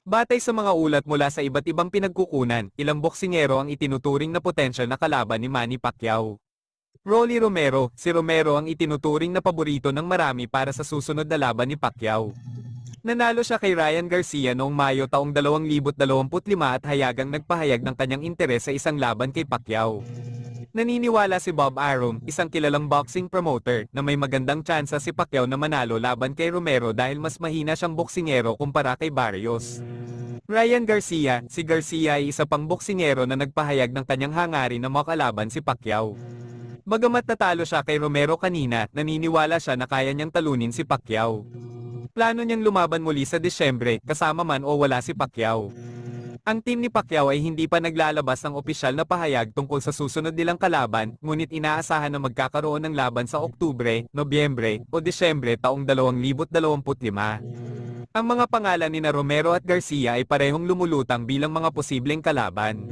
Batay sa mga ulat mula sa iba't ibang pinagkukunan, ilang boksingero ang itinuturing na potensyal na kalaban ni Manny Pacquiao. Rolly Romero, si Romero ang itinuturing na paborito ng marami para sa susunod na laban ni Pacquiao. Nanalo siya kay Ryan Garcia noong Mayo taong 2025 at hayagang nagpahayag ng kanyang interes sa isang laban kay Pacquiao. Naniniwala si Bob Arum, isang kilalang boxing promoter, na may magandang tsansa si Pacquiao na manalo laban kay Romero dahil mas mahina siyang boksingero kumpara kay Barrios. Ryan Garcia, si Garcia ay isa pang boksingero na nagpahayag ng kanyang hangarin na makalaban si Pacquiao. Bagamat natalo siya kay Romero kanina, naniniwala siya na kaya niyang talunin si Pacquiao. Plano niyang lumaban muli sa Disyembre, kasama man o wala si Pacquiao. Ang team ni Pacquiao ay hindi pa naglalabas ng opisyal na pahayag tungkol sa susunod nilang kalaban, ngunit inaasahan na magkakaroon ng laban sa Oktubre, Nobyembre, o Disyembre taong 2025. Ang mga pangalan ni Romero at Garcia ay parehong lumulutang bilang mga posibleng kalaban.